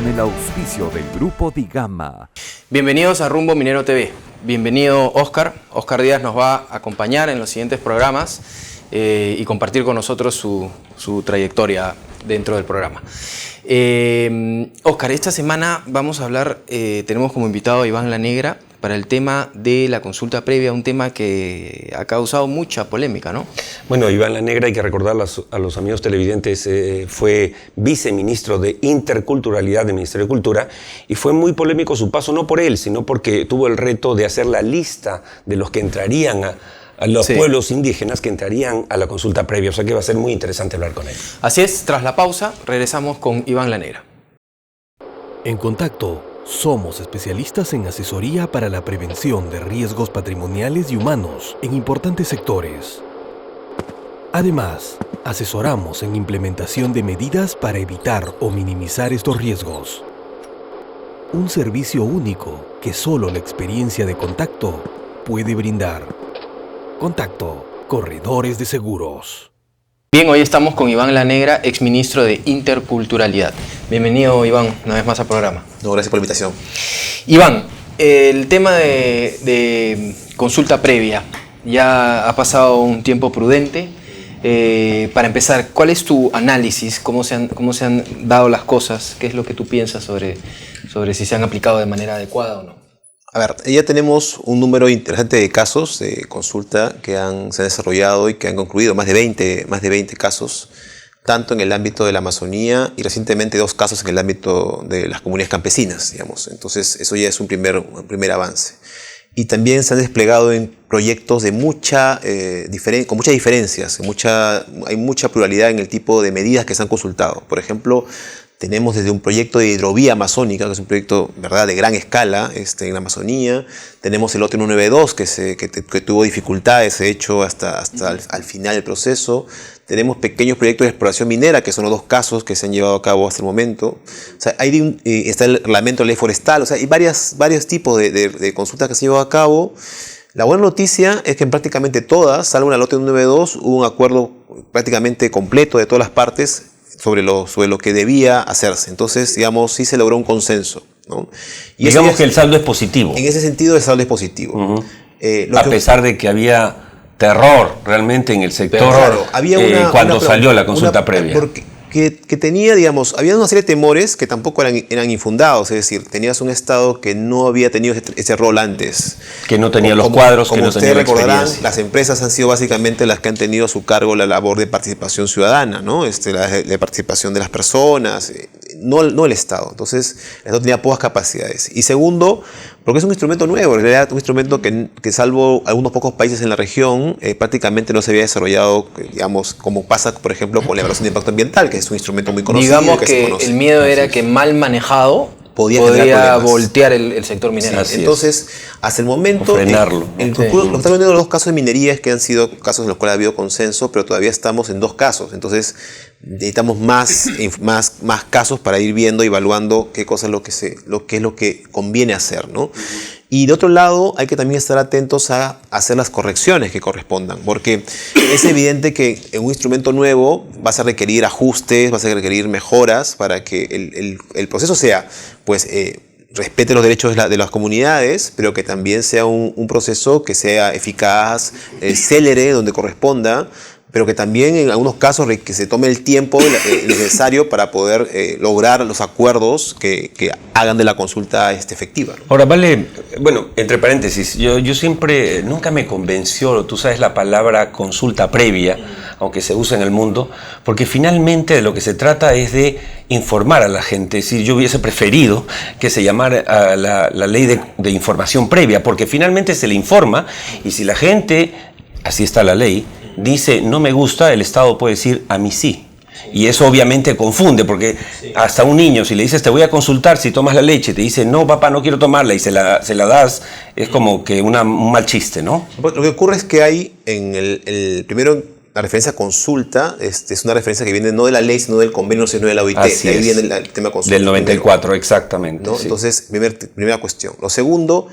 con el auspicio del Grupo Digama. Bienvenidos a Rumbo Minero TV. Bienvenido Oscar. Oscar Díaz nos va a acompañar en los siguientes programas y compartir con nosotros su trayectoria dentro del programa. Oscar, esta semana vamos a hablar, tenemos como invitado a Iván La Negra para el tema de la consulta previa, un tema que ha causado mucha polémica, ¿no? Bueno, Iván La Negra, hay que recordar a los amigos televidentes, fue viceministro de Interculturalidad del Ministerio de Cultura y fue muy polémico su paso, no por él, sino porque tuvo el reto de hacer la lista de los que entrarían a los pueblos indígenas que entrarían a la consulta previa, o sea que va a ser muy interesante hablar con él. Así es, tras la pausa, regresamos con Iván La Negra. En Contacto, somos especialistas en asesoría para la prevención de riesgos patrimoniales y humanos en importantes sectores. Además, asesoramos en implementación de medidas para evitar o minimizar estos riesgos. Un servicio único que solo la experiencia de Contacto puede brindar. Contacto, corredores de seguros. Bien, hoy estamos con Iván La Negra, exministro de Interculturalidad. Bienvenido, Iván, una vez más al programa. No, gracias por la invitación. Iván, el tema de consulta previa ya ha pasado un tiempo prudente. Para empezar, ¿cuál es tu análisis? ¿Cómo se han dado las cosas? ¿Qué es lo que tú piensas sobre si se han aplicado de manera adecuada o no? A ver, ya tenemos un número interesante de casos de consulta que se han desarrollado y que han concluido, más de 20 casos, tanto en el ámbito de la Amazonía y recientemente 2 casos en el ámbito de las comunidades campesinas, digamos. Entonces, eso ya es un primer avance. Y también se han desplegado en proyectos de con muchas diferencias, hay mucha pluralidad en el tipo de medidas que se han consultado. Por ejemplo, tenemos desde un proyecto de hidrovía amazónica, que es un proyecto, ¿verdad?, de gran escala en la Amazonía. Tenemos el lote 192 que tuvo dificultades, de hecho, hasta al final del proceso. Tenemos pequeños proyectos de exploración minera, que son los 2 casos que se han llevado a cabo hasta el momento. O sea, está el reglamento de ley forestal. O sea, hay varios tipos de consultas que se han llevado a cabo. La buena noticia es que en prácticamente todas, salvo en el lote 192, hubo un acuerdo prácticamente completo de todas las partes sobre lo que debía hacerse. Entonces, digamos, sí se logró un consenso, ¿no? Y digamos que el saldo es positivo. En ese sentido, el saldo es positivo. A pesar de que había terror realmente en el sector. Claro, había cuando salió la consulta previa. Que tenía, digamos, había una serie de temores que tampoco eran infundados, es decir, tenías un Estado que no había tenido ese rol antes. Que no tenía los cuadros, que no tenía la experiencia. Como ustedes recordarán, las empresas han sido básicamente las que han tenido a su cargo la labor de participación ciudadana, ¿no? La participación de las personas, no el Estado. Entonces, el Estado tenía pocas capacidades. Y segundo, porque es un instrumento nuevo, en realidad un instrumento que salvo algunos pocos países en la región, prácticamente no se había desarrollado, digamos, como pasa, por ejemplo, con la evaluación de impacto ambiental, que es un instrumento muy conocido. Digamos que el miedo era que mal manejado podía voltear el sector minero. Entonces, hasta el momento, frenarlo. Lo que está viendo los 2 casos de minería es que han sido casos en los cuales ha habido consenso, pero todavía estamos en 2 casos. Entonces, necesitamos más casos para ir viendo, evaluando qué cosa es lo que conviene hacer, ¿no? Y de otro lado, hay que también estar atentos a hacer las correcciones que correspondan, porque es evidente que en un instrumento nuevo vas a requerir ajustes, vas a requerir mejoras para que el proceso sea, pues, respete los derechos de las comunidades, pero que también sea un proceso que sea eficaz, célere, donde corresponda, pero que también en algunos casos que se tome el tiempo necesario para poder lograr los acuerdos que hagan de la consulta efectiva, ¿no? Ahora, vale, bueno, entre paréntesis, yo siempre, nunca me convenció, tú sabes, la palabra consulta previa, aunque se usa en el mundo, porque finalmente de lo que se trata es de informar a la gente. Es decir, yo hubiese preferido que se llamara a la ley de información previa, porque finalmente se le informa, y si la gente, así está la ley, dice no me gusta, el Estado puede decir a mí sí. Y eso obviamente confunde, porque hasta un niño, si le dices te voy a consultar si tomas la leche, te dice no papá, no quiero tomarla, y se la das, es como que un mal chiste, ¿no? Lo que ocurre es que hay primero la referencia consulta es una referencia que viene no de la ley, sino del convenio, sino de la OIT. Así ahí es. viene el tema consulta. Del 94, exactamente. ¿No? Sí. Entonces, primera cuestión. Lo segundo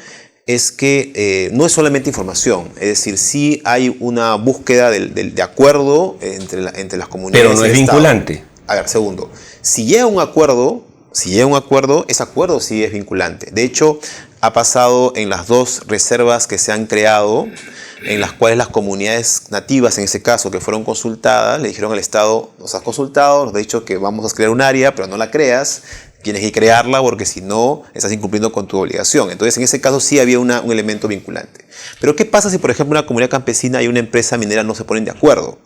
es que no es solamente información, es decir, sí hay una búsqueda de acuerdo entre las comunidades. Pero no es vinculante. A ver, segundo, si llega un acuerdo, Si llega a un acuerdo, ese acuerdo sí es vinculante. De hecho, ha pasado en las 2 reservas que se han creado, en las cuales las comunidades nativas, en ese caso, que fueron consultadas, le dijeron al Estado: nos has consultado, nos has dicho que vamos a crear un área, pero no la creas, tienes que crearla porque si no, estás incumpliendo con tu obligación. Entonces, en ese caso sí había un elemento vinculante. Pero ¿qué pasa si, por ejemplo, una comunidad campesina y una empresa minera no se ponen de acuerdo?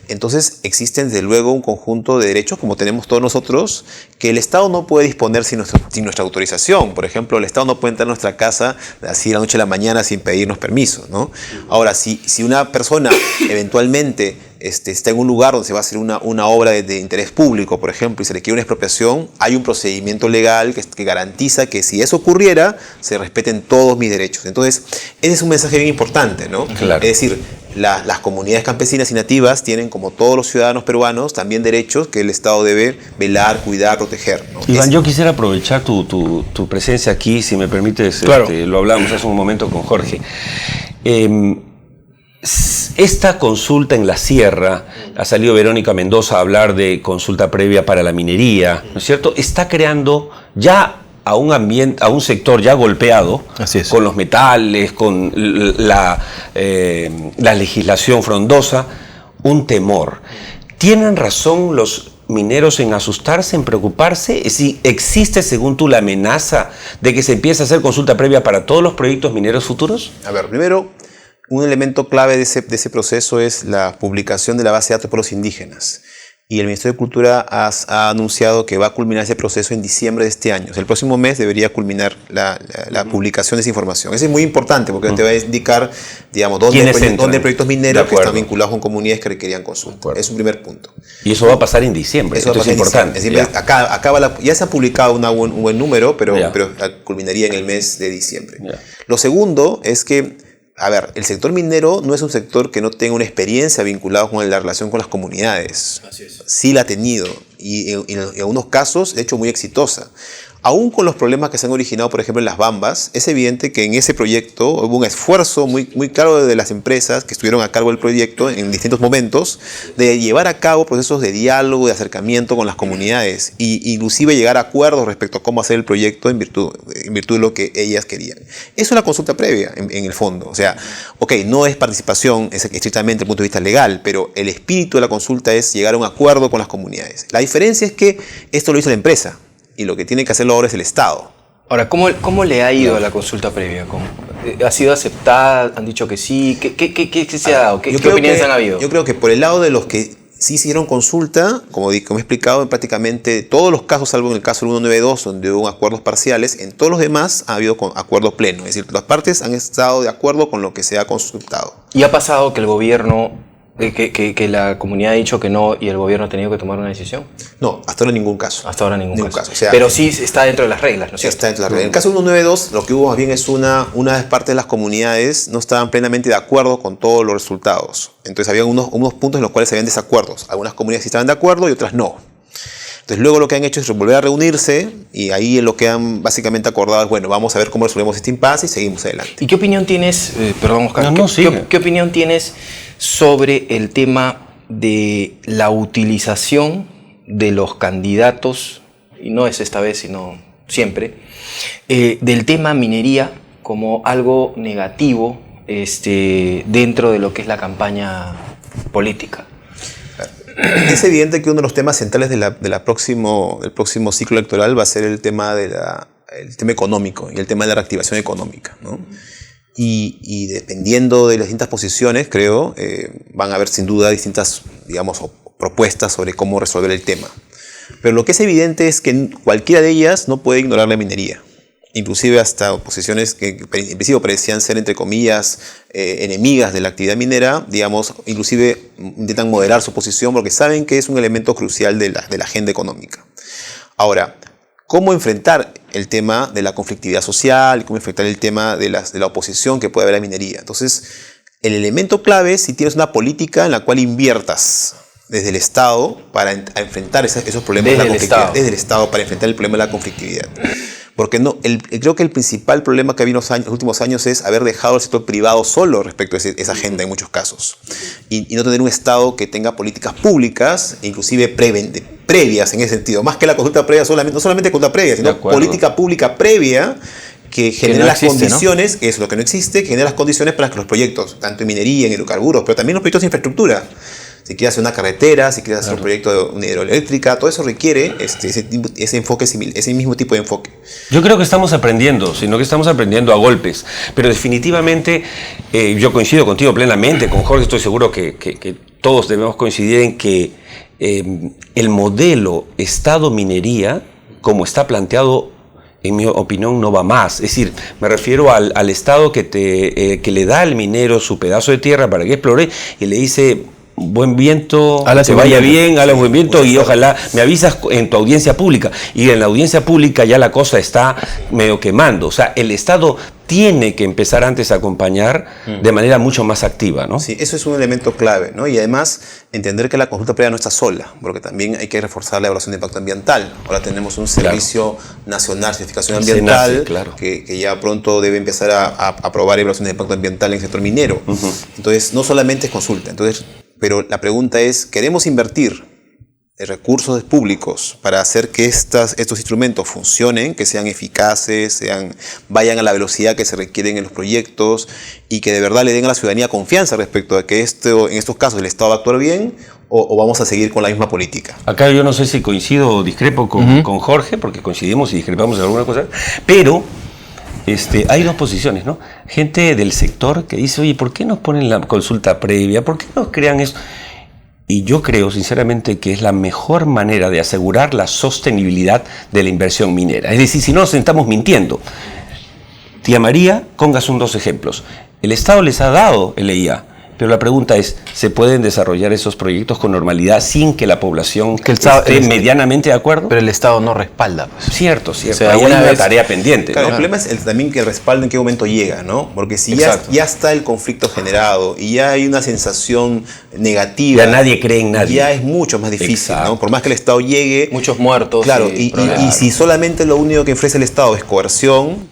Entonces existen desde luego un conjunto de derechos, como tenemos todos nosotros, que el Estado no puede disponer sin nuestra autorización. Por ejemplo, el Estado no puede entrar a nuestra casa así de la noche a la mañana sin pedirnos permiso, ¿no? Ahora, si una persona eventualmente está en un lugar donde se va a hacer una obra de interés público, por ejemplo, y se le quiere una expropiación, hay un procedimiento legal que garantiza que si eso ocurriera, se respeten todos mis derechos. Entonces, ese es un mensaje bien importante, ¿no? Claro. Es decir, las comunidades campesinas y nativas tienen, como todos los ciudadanos peruanos, también derechos que el Estado debe velar, cuidar, proteger, ¿no? Iván, yo quisiera aprovechar tu presencia aquí, si me permites, Claro. Lo hablamos hace un momento con Jorge. Esta consulta en la sierra, ha salido Verónica Mendoza a hablar de consulta previa para la minería, ¿no es cierto? Está creando ya a un sector ya golpeado. Así es. Con los metales, con la legislación frondosa, un temor. ¿Tienen razón los mineros en asustarse, en preocuparse? Si existe, según tú, la amenaza de que se empiece a hacer consulta previa para todos los proyectos mineros futuros. A ver, primero, un elemento clave de ese proceso es la publicación de la base de datos de pueblos indígenas. Y el Ministerio de Cultura ha anunciado que va a culminar ese proceso en diciembre de este año. O sea, el próximo mes debería culminar la publicación de esa información. Eso es muy importante porque te va a indicar, digamos, dónde hay proyectos mineros que están vinculados con comunidades que requerían consulta. Es un primer punto. Y eso va a pasar en diciembre. Eso es importante. Ya se ha publicado un buen número, pero culminaría en el mes de diciembre. Lo segundo es que, a ver, el sector minero no es un sector que no tenga una experiencia vinculada con la relación con las comunidades. Así es. Sí la ha tenido y en algunos casos, de hecho, muy exitosa. Aún con los problemas que se han originado, por ejemplo, en las Bambas, es evidente que en ese proyecto hubo un esfuerzo muy claro de las empresas que estuvieron a cargo del proyecto en distintos momentos de llevar a cabo procesos de diálogo, de acercamiento con las comunidades e inclusive llegar a acuerdos respecto a cómo hacer el proyecto en virtud de lo que ellas querían. Eso es la consulta previa, en el fondo. O sea, no es participación estrictamente desde el punto de vista legal, pero el espíritu de la consulta es llegar a un acuerdo con las comunidades. La diferencia es que esto lo hizo la empresa. Y lo que tiene que hacerlo ahora es el Estado. Ahora, ¿cómo le ha ido a la consulta previa? ¿Ha sido aceptada? ¿Han dicho que sí? ¿Qué se ha dado? ¿Qué opiniones han habido? Yo creo que por el lado de los que sí hicieron consulta, como he explicado, en prácticamente todos los casos, salvo en el caso del 192, donde hubo acuerdos parciales, en todos los demás ha habido acuerdo pleno. Es decir, las partes han estado de acuerdo con lo que se ha consultado. ¿Y ha pasado que el gobierno, que la comunidad ha dicho que no y el gobierno ha tenido que tomar una decisión? No, hasta ahora ningún caso. Hasta ahora ningún caso. O sea, pero sí está dentro de las reglas, ¿no es cierto? Está dentro de las reglas. En el caso del 192, lo que hubo más bien es una parte de las comunidades no estaban plenamente de acuerdo con todos los resultados. Entonces había unos puntos en los cuales habían desacuerdos. Algunas comunidades sí estaban de acuerdo y otras no. Entonces luego lo que han hecho es volver a reunirse y ahí lo que han básicamente acordado es, bueno, vamos a ver cómo resolvemos este impasse y seguimos adelante. ¿Y qué opinión tienes, perdón Oscar, ¿qué opinión tienes sobre el tema de la utilización de los candidatos, y no es esta vez sino siempre, del tema minería como algo negativo dentro de lo que es la campaña política? Es evidente que uno de los temas centrales del próximo ciclo electoral va a ser el tema económico y el tema de la reactivación económica, ¿no? Y dependiendo de las distintas posiciones, creo, van a haber sin duda distintas, digamos, propuestas sobre cómo resolver el tema. Pero lo que es evidente es que cualquiera de ellas no puede ignorar la minería. Inclusive hasta posiciones que en principio parecían ser, entre comillas, enemigas de la actividad minera, digamos, inclusive intentan moderar su posición porque saben que es un elemento crucial de la agenda económica. Ahora, ¿cómo enfrentar el tema de la conflictividad social? ¿Cómo enfrentar el tema de la oposición que puede haber a la minería? Entonces, el elemento clave es si tienes una política en la cual inviertas desde el Estado para enfrentar esos problemas de la conflictividad. Desde el Estado para enfrentar el problema de la conflictividad. Porque creo que el principal problema que ha habido en los últimos años es haber dejado al sector privado solo respecto a esa agenda en muchos casos. Y no tener un Estado que tenga políticas públicas, inclusive previas en ese sentido, más que la consulta previa, no solamente consulta previa, sino política pública previa que genera no las existe, condiciones, ¿no? Es lo que no existe, que genera las condiciones para que los proyectos, tanto en minería, en hidrocarburos, pero también los proyectos de infraestructura, si quieres hacer una carretera, si quieres hacer un proyecto de una hidroeléctrica, todo eso requiere ese enfoque ese mismo tipo de enfoque. Yo creo que estamos aprendiendo, sino que estamos aprendiendo a golpes, pero definitivamente yo coincido contigo plenamente, con Jorge estoy seguro que todos debemos coincidir en que el modelo Estado-minería, como está planteado, en mi opinión, no va más. Es decir, me refiero al Estado que le da al minero su pedazo de tierra para que explore y le dice: buen viento, que vaya bien, habla buen viento y ojalá me avisas en tu audiencia pública. Y en la audiencia pública ya la cosa está medio quemando. O sea, el Estado tiene que empezar antes a acompañar de manera mucho más activa, ¿no? Sí, eso es un elemento clave, ¿no? Y además, entender que la consulta previa no está sola, porque también hay que reforzar la evaluación de impacto ambiental. Ahora tenemos un Servicio Nacional de Certificación Ambiental que ya pronto debe empezar a aprobar evaluación de impacto ambiental en el sector minero. Entonces, no solamente es consulta. Pero la pregunta es, ¿queremos invertir recursos públicos para hacer que estos instrumentos funcionen, que sean eficaces, vayan a la velocidad que se requieren en los proyectos y que de verdad le den a la ciudadanía confianza respecto a que en estos casos el Estado va a actuar bien o vamos a seguir con la misma política? Acá yo no sé si coincido o discrepo con Jorge, porque coincidimos y discrepamos en alguna cosa, pero hay dos posiciones, ¿no? Gente del sector que dice: oye, ¿por qué nos ponen la consulta previa? ¿Por qué nos crean eso? Y yo creo sinceramente que es la mejor manera de asegurar la sostenibilidad de la inversión minera. Es decir, si no nos estamos mintiendo. Tía María, pongas dos ejemplos. El Estado les ha dado el EIA, pero la pregunta es, ¿se pueden desarrollar esos proyectos con normalidad sin que la población esté medianamente de acuerdo? Pero el Estado no respalda, pues. Cierto. O sea, ahí hay una tarea pendiente, claro, ¿no? El problema es también que el respaldo en qué momento llega, ¿no? Porque si ya está el conflicto generado y ya hay una sensación negativa, ya nadie cree en nadie. Ya es mucho más difícil, ¿no? Por más que el Estado llegue... Muchos muertos. Claro, y si solamente lo único que ofrece el Estado es coerción,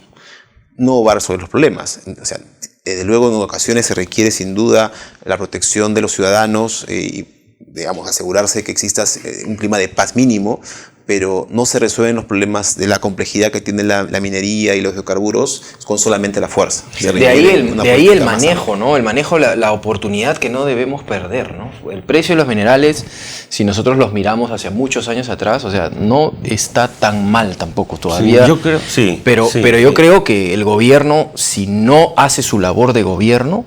no va a resolver los problemas. O sea, desde luego en ocasiones se requiere sin duda la protección de los ciudadanos y, digamos, asegurarse que exista un clima de paz mínimo, pero no se resuelven los problemas de la complejidad que tiene la minería y los hidrocarburos con solamente la fuerza. De ahí el manejo, ¿no? El manejo, la oportunidad que no debemos perder, ¿no? El precio de los minerales, si nosotros los miramos hacia muchos años atrás, o sea, no está tan mal tampoco todavía. Sí, yo creo, sí. Pero yo creo que el gobierno, si no hace su labor de gobierno,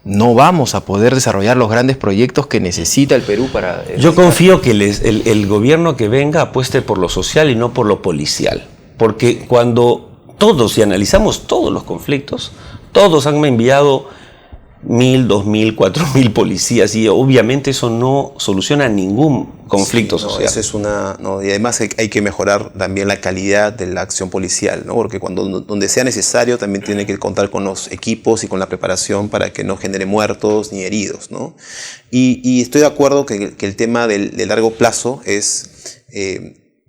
no vamos a poder desarrollar los grandes proyectos que necesita el Perú para... Yo confío que el gobierno que venga apueste por lo social y no por lo policial. Porque cuando si analizamos todos los conflictos, todos han enviado 1.000, 2.000, 4.000 policías y obviamente eso no soluciona ningún conflicto social. Eso es y además hay que mejorar también la calidad de la acción policial, ¿no? Porque donde sea necesario también tiene que contar con los equipos y con la preparación para que no genere muertos ni heridos, ¿no? Y estoy de acuerdo que el tema del largo plazo es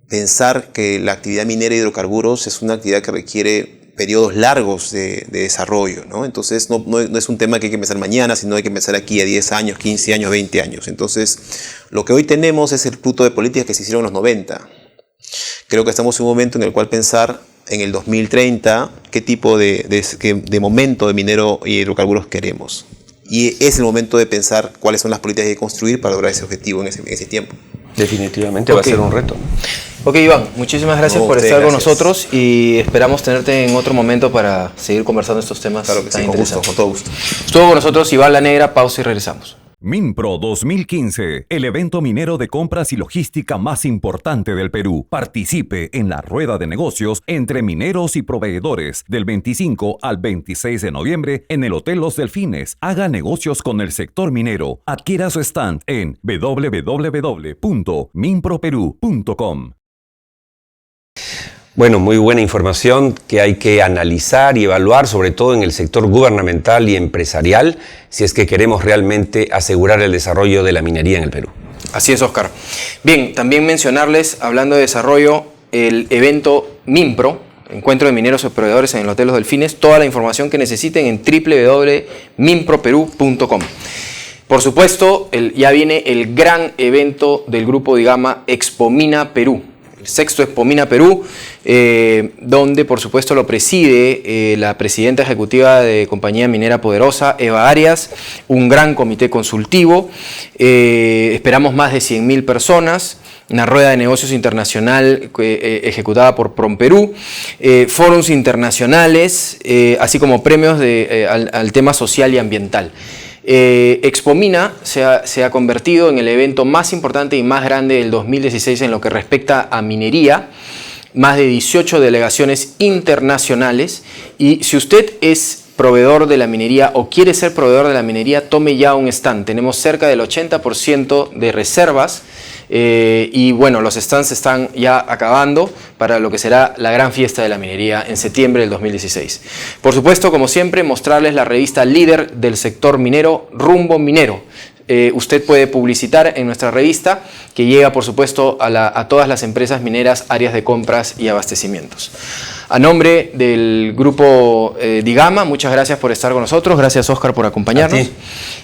pensar que la actividad minera y hidrocarburos es una actividad que requiere periodos largos de desarrollo, ¿no? Entonces no es un tema que hay que empezar mañana, sino hay que empezar aquí a 10 años, 15 años, 20 años. Entonces, lo que hoy tenemos es el fruto de políticas que se hicieron en los 90. Creo que estamos en un momento en el cual pensar en el 2030 qué tipo de momento de minero y hidrocarburos queremos. Y es el momento de pensar cuáles son las políticas que hay que construir para lograr ese objetivo en ese tiempo. Definitivamente va a ser un reto. Ok, Iván, muchísimas gracias por estar con nosotros y esperamos tenerte en otro momento para seguir conversando estos temas tan interesantes. Con todo gusto. Estuvo con nosotros Iván La Negra, pausa y regresamos. Minpro 2015, el evento minero de compras y logística más importante del Perú. Participe en la rueda de negocios entre mineros y proveedores del 25 al 26 de noviembre en el Hotel Los Delfines. Haga negocios con el sector minero. Adquiera su stand en www.minproperú.com. Bueno, muy buena información que hay que analizar y evaluar, sobre todo en el sector gubernamental y empresarial, si es que queremos realmente asegurar el desarrollo de la minería en el Perú. Así es, Oscar. Bien, también mencionarles, hablando de desarrollo, el evento Minpro, Encuentro de Mineros y Proveedores en el Hotel Los Delfines, toda la información que necesiten en www.minproperú.com. Por supuesto, ya viene el gran evento del Grupo Digama, Expomina Perú. El sexto Expomina Perú, donde por supuesto lo preside la presidenta ejecutiva de Compañía Minera Poderosa, Eva Arias, un gran comité consultivo, esperamos más de 100.000 personas, una rueda de negocios internacional ejecutada por PROMPERÚ, forums internacionales, así como premios al tema social y ambiental. Expomina se ha convertido en el evento más importante y más grande del 2016 en lo que respecta a minería, más de 18 delegaciones internacionales, y si usted es proveedor de la minería o quiere ser proveedor de la minería, tome ya un stand. Tenemos cerca del 80% de reservas y bueno, los stands están ya acabando para lo que será la gran fiesta de la minería en septiembre del 2016. Por supuesto, como siempre, mostrarles la revista líder del sector minero, Rumbo Minero. Usted puede publicitar en nuestra revista, que llega por supuesto a todas las empresas mineras, áreas de compras y abastecimientos. A nombre del grupo Digama, muchas gracias por estar con nosotros, gracias Oscar por acompañarnos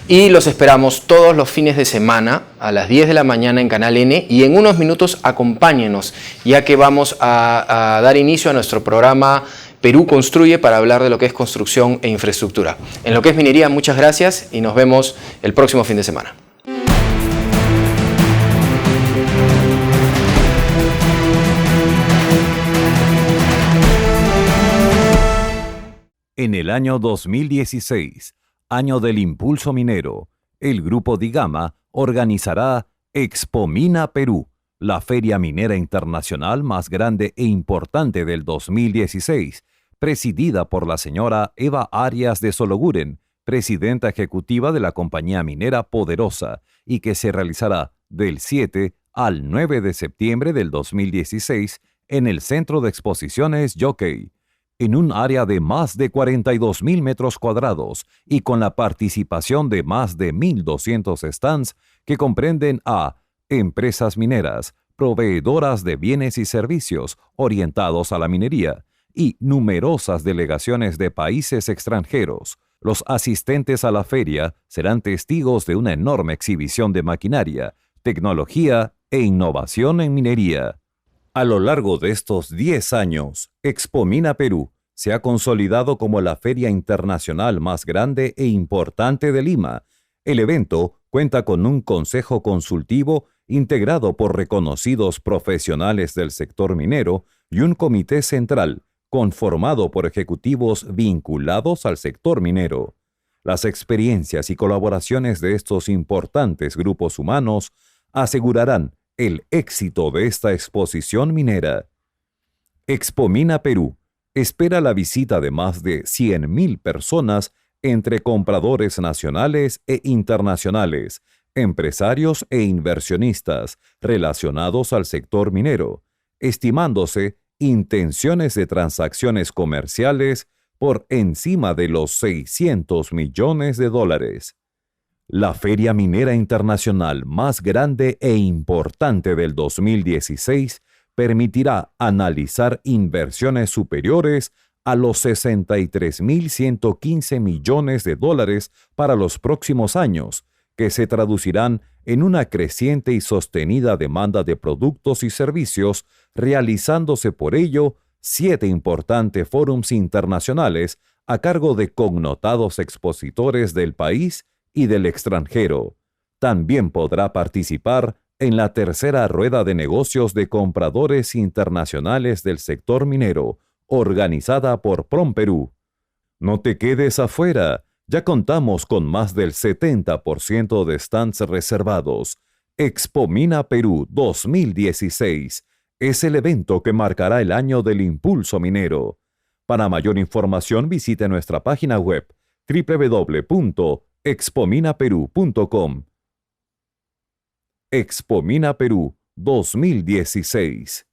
y los esperamos todos los fines de semana a las 10 de la mañana en Canal N, y en unos minutos acompáñenos, ya que vamos a dar inicio a nuestro programa Perú Construye, para hablar de lo que es construcción e infraestructura. En lo que es minería, muchas gracias y nos vemos el próximo fin de semana. En el año 2016, año del impulso minero, el Grupo Digama organizará Expomina Perú, la feria minera internacional más grande e importante del 2016, presidida por la señora Eva Arias de Sologuren, presidenta ejecutiva de la Compañía Minera Poderosa, y que se realizará del 7 al 9 de septiembre del 2016 en el Centro de Exposiciones Jockey, en un área de más de 42.000 metros cuadrados y con la participación de más de 1.200 stands que comprenden a empresas mineras, proveedoras de bienes y servicios orientados a la minería y numerosas delegaciones de países extranjeros. Los asistentes a la feria serán testigos de una enorme exhibición de maquinaria, tecnología e innovación en minería. A lo largo de estos 10 años, Expomina Perú se ha consolidado como la feria internacional más grande e importante de Lima. El evento cuenta con un consejo consultivo integrado por reconocidos profesionales del sector minero y un comité central conformado por ejecutivos vinculados al sector minero. Las experiencias y colaboraciones de estos importantes grupos humanos asegurarán el éxito de esta exposición minera. Expomina Perú espera la visita de más de 100.000 personas entre compradores nacionales e internacionales, empresarios e inversionistas relacionados al sector minero, estimándose intenciones de transacciones comerciales por encima de los $600 millones. La Feria Minera Internacional más grande e importante del 2016 permitirá analizar inversiones superiores a los $63.115 millones para los próximos años, que se traducirán en una creciente y sostenida demanda de productos y servicios, realizándose por ello 7 importantes forums internacionales a cargo de connotados expositores del país y del extranjero. También podrá participar en la tercera rueda de negocios de compradores internacionales del sector minero, organizada por PROMPERÚ. No te quedes afuera, ya contamos con más del 70% de stands reservados. Expomina Perú 2016 es el evento que marcará el año del impulso minero. Para mayor información visite nuestra página web www.expominaperú.com. Expomina Perú 2016.